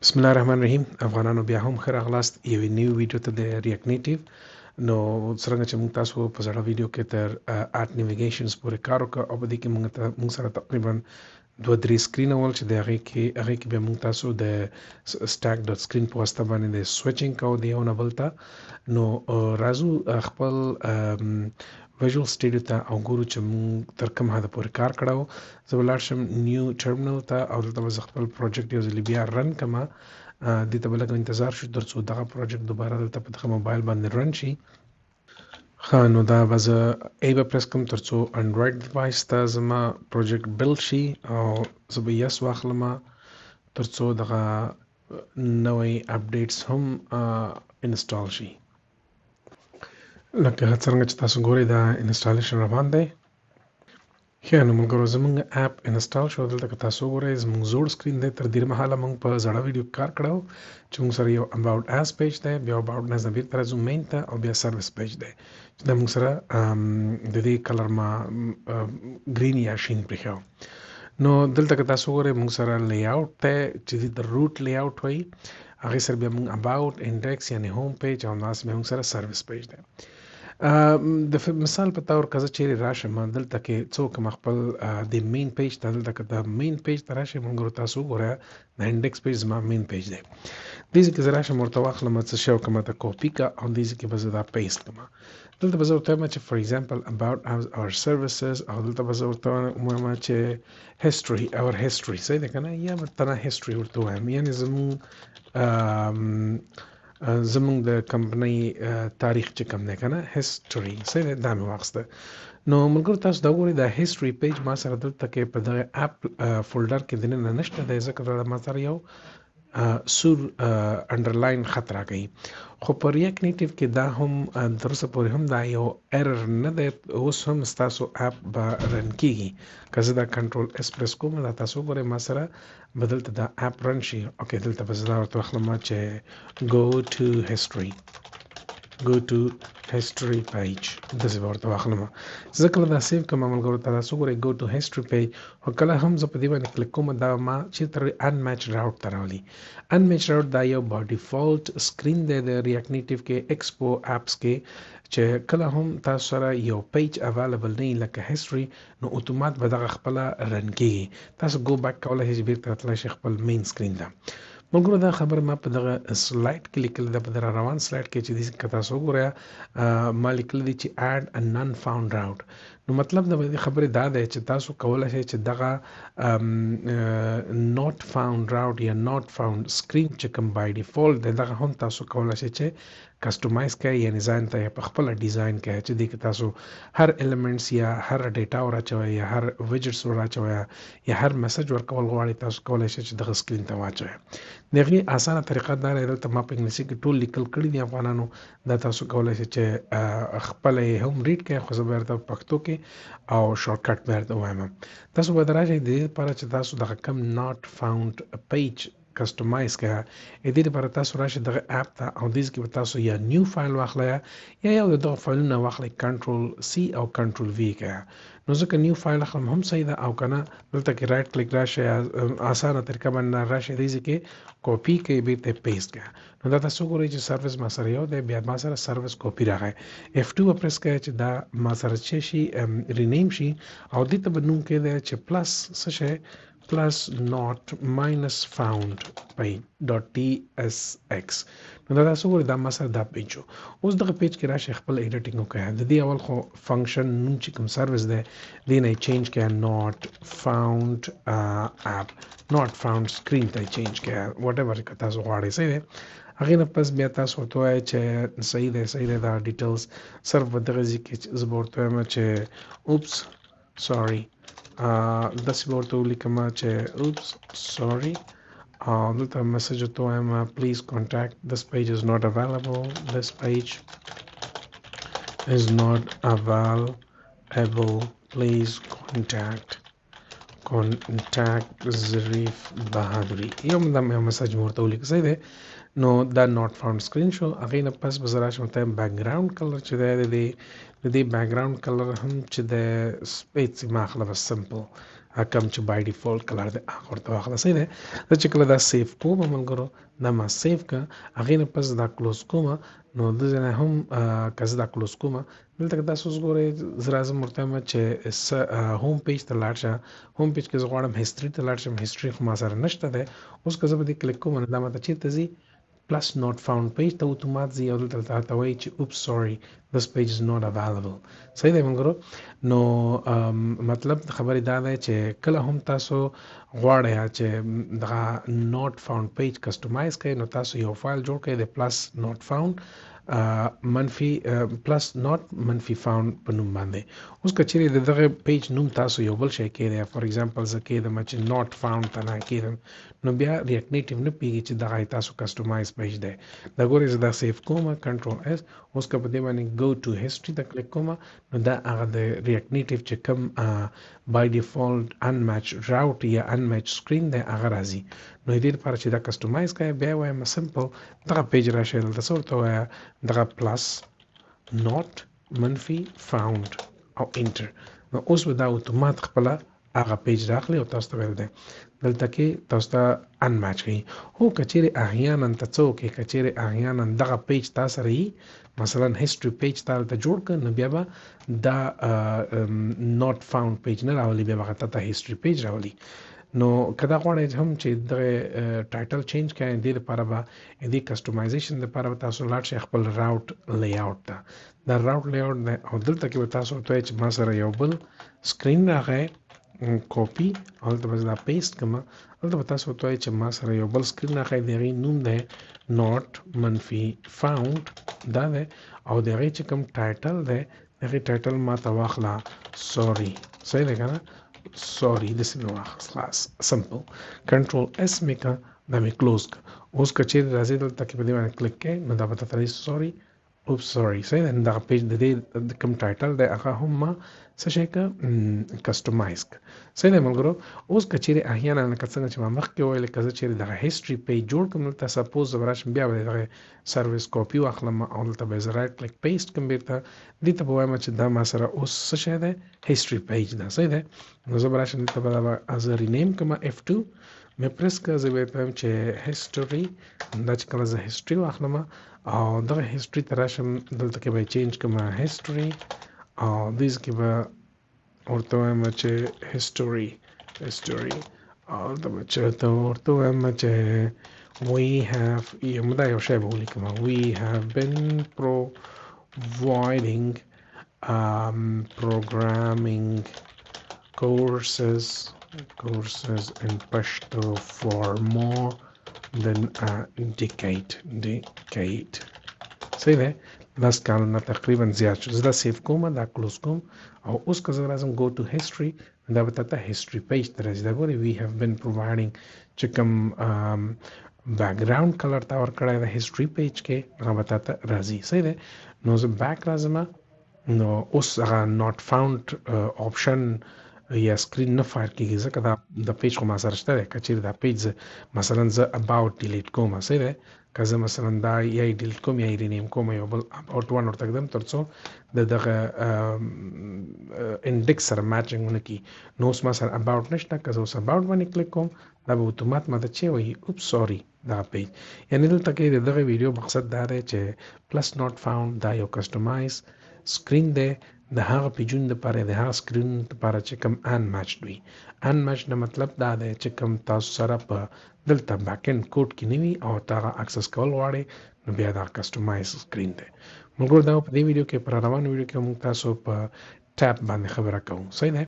بسم الله الرحمن الرحیم افغانانو بیا هم ښه راغلاست یوې نوې ویډیو ته د ریاکټ نیټیو. نو څرنګه چې موږ تاسو په زړه ویډیو کې تر آرټ نیویګیشنز پورې کار وکړ او په دې کې موږ سره تقریبا 2-3 سکرین ول چې د هغه کې به موږ تاسو د سټاک ډاټ سکرین په واسطه باندې د سویچینګ کو دی او نه بلته نو راځو خپل ویژوال سټوډیو ته او ګورو چې موږ تر کوم حد پورې کار کړو. زه ولاړ شم نیو ټرمینل ته او دلته به زه خپل پروجیکټ یو ځل بیا رن کما. دې ته به لږ انتظار شو تر څو دغه پروجیکټ دوباره دلته په دغه موبایل باندې رن شي. ښه نو دا به زه ای به پرس کوم تر څو انډراید ډیوایس ته زما پروجیکټ بلډ شي او زه به یس واخلم تر څو دغه نوې اپډیټس هم انسټال شي. لکه څنګه چې تاسو ګورئ دا انسټالیشن روان دی. ښه نو ملګرو زموږ اپ انسټال شو. دلته که تاسو ګورئ زموږ زوړ سکرین دی. تر ډېره مهاله موږ په زړه ویډیو کار کړی چې موږ سره یو اباوټ اس پیج دی، بیا اباوټ اس نه بیرته راځو مین ته او بیا سروس پیج دی چې دا موږ سره د دې کلر ما ګرین یا شین پرېښی. نو دلته که تاسو ګورئ موږ سره لی آوټ دی چې د روټ لی آوټ وایي، هغې سره بیا موږ اباوټ انډیکس یعنې هوم پیج او همداسې بیا موږ سره سروس پیج دی. د مثال په تور که زه چیرې راشم دلته کې څوک خپل د مین پیج ته دلته که د مین پیج ته راشئ ملګرو تاسو وګوره د انډیکس پیج زما مین پیج دی. دې ځای کې زه راشم ورته واخلم څه شی وکړم ته کاپي کا او دې ځای کې به زه دا پیسټ کړم. دلته به زه ورته وایم چې فار ایگزامپل اباوټ اور سروسز او دلته به زه ورته وایم چې هسټري اور هسټري صحیح ده که نه، یا به تنه هسټري ورته وایم یعنې زمونږ د کمپنۍ تاریخ چې کوم دی که نه هسټري صحیح دی دا مې واخیسته. نو ملګرو تاسو دا ګورئ دا هسټري پیج ما سره دلته کې په دغه اپ فولډر کې دننه نشته دی ځکه دا ما سره یو سور انډرلاین خط راکوي. خو په ریاکټ نیټیو کې دا هم تر اوسه پورې هم دا یو ایرر نه دی. اوس هم ستاسو اپ به رن کیږي که زه دا کنټرول اس پرس کوم دا تاسو وګورئ ما سره به دلته دا اپ رن شي. اوکې دلته به زه دا ورته واخلم چې go to history page داسې به ورته واخلم. زه کله دا سیو کوم ملګرو ته تاسو وګورئ go to history page او کله هم زه په دې باندې کلیک کوم دا ما چېرته unmatched route ته راولي. unmatched route دا یو با ډیفالت سکرین دی د ریاکټ نیټیو کې ایکسپو اپس کې چې کله هم تاسو سره یو پیج اویلیبل نه لکه هسټري نو اتومات به دغه خپله رن کېږي. تاسو ګو بیک کولی شئ چې بیرته راتلی شئ خپل مین سکرین ته. ملګرو دا خبر ما په دغه سلایډ کې لیکل ده، په دغه روان سلایډ کې چې که تاسو وګورئ ما لیکلی دي چې add a non found route. نو مطلب د دې خبرې دا دی چې تاسو کولی شئ چې دغه not found route یا not found screen چې کوم بای ډیفالت دی دغه هم تاسو کولی شئ چې کسټمایز کړئ یعنې ځان ته په خپله ډیزاین کړئ چې دې کې تاسو هر ایلیمنټس یا هر ډیټا وراچوئ یا هر ویجټس وراچوئ یا هر میسج ورکول غواړئ تاسو کولی شئ چې دغه سکرین ته واچوئ. د هغې اسانه طریقه دا دی دلته ما په انګلیسي کې ټول لیکل کړي دي افغانانو، دا تاسو کولی شئ چې خپله یې هم ریډ کړئ خو زه به درته په پښتو کې او شارټکټ به درته ووایم. تاسو به راشئ د دې لپاره چې تاسو دغه کم ناٹ فاوند پیج کسټمایز کړه. دې لپاره تاسو راشئ دغه اپ ته او دې کې به تاسو یا نیو فایل واخلئ یا یو د دغه فایلونه واخلئ کنټرول سی او کنټرول وی کړه. نو ځکه نیو فایل اخلم هم صحیح ده او که نه دلته کې رایټ کلیک راشئ اسانه طریقه باندې راشئ دې کې کاپي کړئ بیرته پیسټ کړه. نو دا تاسو ګورئ چې سروس ما سره یو دی بیا ما سره سروس کاپي راغی. F2 به پرس کړئ چې دا ما سره څه شي رینیم شي او دې ته به نوم کېدی چې پلس څه شی plus not minus found by .tsx. نو دا تاسو ګورئ دا ما سره دا پیج شو. اوس دغه پیج کې راشئ خپل ایډیټینګ وکړئ. د دې اول خو فنکشن نوم چې کوم سروس دی دې نه یې چینج کړئ not found app not found screen ته یې چینج کړئ واټ ایور که تاسو غواړئ صحیح دی. هغې نه پس بیا تاسو ورته ووایئ چې صحیح دی دا ډیټیلز صرف په دغه ځای کې زه به ورته وایم چې اوپس سوري داسې به ورته ولیکم چې oops sorry دلته میسج ورته وایم please contact this page is not available this page is not available please contact ظریف بهادري یو میسج ورته ولیکه صحیح دی. نو دا ناٹ فاوند سکرین شو. هغې نه پس به زه راشم ورته بیک ګراوند کلر چې دی د دې بیک ګراوند کلر هم چې د سپیس ما اخله به سمپل کم چې بای ډیفالت کلر دی هغه ورته واخله. صحیح دی. زه چې کله دا سیف کوم ملګرو دا ما سیف که هغې نه پس دا کلوز کوم نو دلته نه هم که زه دا کلوز کوم دلته که تاسو اوس ګورئ زه راځم ورته وایم چې هوم پیج ته لاړ شه. هوم پیج کې زه غواړم هسټري ته لاړ شم. هسټري خو ما سره نشته دی. اوس که زه په دې کلیک کوم نو دا ماته چېرته ځي plus not found page ته اتومات ځي او دلته ته وایي چې oops sorry this page is not available. صحیح دی ملګرو. نو مطلب خبرې دا دی چې کله هم تاسو غواړئ چې دغه not found page کسټمایز کړئ نو تاسو یو فایل جوړ کړئ د plus not found منفي پلس ناٹ منفي فاوند په نوم باندې. اوس که چیرې د دغه پیج نوم تاسو یو بل شی کېدی فار ایگزامپل زه کېدم چې ناٹ فاوند ته نه کېدم نو بیا ریاکټ نیټیو نه پیږي چې دغه تاسو کسټمایز پیج دی. دا ګورئ زه دا سیف کوم کنټرول اس. اوس که په دې باندې ګو ټو هسټري ته کلیک کوم نو دا هغه د ریاکټ نیټیو چې کوم بای ډیفالت انمیچ راوټ یا انمیچ سکرین دی هغه راځي. نو دې لپاره چې دا کسټمایز کړئ بیا وایم سمپل دغه پیج راشئ دلته څه ورته وایه دغه پلس ناٹ منفي فاوند او انټر. نو اوس به دا اتومات خپله هغه پیج راخلي او تاسو ته ویل دی دلته کې تاسو ته انمیچ کوي. هو که چیرې احیانا ته څه وکړئ که چیرې احیانا دغه پیج تا سره وي مثلا هسټري پیج تا دلته جوړ کړ نو بیا به دا ناٹ فاوند پیج نه راولي بیا به هغه ته هسټري پیج راولي. نو کدا غواړئ هم چې دغه ټایټل چینج کړئ دې لپاره به دې کسټمایزیشن لپاره تاسو لاړ شئ خپل راوټ لی آوټ ته. دا راوټ لی آوټ دی او دلته کې به تاسو ورته وایئ چې ما سره یو بل سکرین راغی کاپي او دلته به زه دا پیسټ کړم. دلته به تاسو ورته وایئ چې ما سره یو بل سکرین راغی د هغې نوم دی ناٹ منفي فاوند دا دی او د هغې چې کوم ټایټل دی د هغې ټایټل ما ته واخله سوري. صحیح دی که نه سوري داسې مې واخست خلاص سمپل کنټرول اس مې کړه دا مې کلوز کړه. اوس که چیرې راځئ دلته کې په دې باندې کلیک کوئ نو دا به درته راشي سوري اوپس سوري. صحیح ده. دغه پیج د دې کوم ټایټل دی هغه هم ما څه شی کړه کسټمایز کړه. صحیح دی ملګرو. اوس که چیرې احیانا لکه څنګه چې ما مخکې وویل که زه چیرې دغه هسټري پیج جوړ کړم دلته سپوز زه به راشم بیا به دغه سروس کاپي واخلم او دلته به یې زه رایټ کلیک پیسټ کړم بیرته دې ته به وایم چې دا ما سره اوس څه شی دی هسټري پیج ده. صحیح دی. نو زه به راشم دلته به زه رینیم کړم F2 مې پرس کړه زه به یې وایم چې هسټري دا چې کله زه هسټري واخلم او دغه هسټري ته راشم دلته کې به یې چینج کړم هسټري او دې کې به ورته وایم چې هسټري او دلته به چېرته ورته وایم چې we have دا یو شی به ولیکم we have been providing programming courses in Pashto for more than a decade. صحیح ده. 10 کالونه تقریبا زیات شو. زه دا سیف کوم دا کلوز کوم او اوس که زه راځم go to history دا به تا ته history page ته راځي. دا ګورئ we have been providing چې کوم بیکګراوند کلر تا ورکړی د history page کې هغه به تا ته راځي. صحیح ده. نو زه بیک راځم نو اوس هغه not found option یا سکرین نه فایر کېږي ځکه دا د پیج خو ما سره شته دی. که چیرې دا پیج مثلا زه about delete کوم صحیح دی که زه مثلا دا یا یې ډیلیټ کوم یا یې رینیم کوم یو بل about one ورته ږدم تر څو د دغه انډیکس سره میچنګ ونه کړي. نو اوس ما سره about نشته که زه اوس about باندې کلیک کوم دا به اتومات ماته چې وایي oops sorry دغه پیج. یعنې دلته کې د دغه ویډیو مقصد دا دی چې plus not found دا یو کسټمایز سکرین دی د هغه پیجونو لپاره د هغه سکرینونو لپاره چې کوم انمیچډ وي. انمیچډ نه مطلب دا دی چې کوم تاسو سره په دلته بیک اینډ کوډ کې نه وي او ته هغه اکسس کول غواړئ نو بیا دا کسټمایز سکرین دی. موږ دا په دې ویډیو کې پر روانو ویډیو کې موږ تاسو په ټیب باندې خبره کوو. صحیح دی.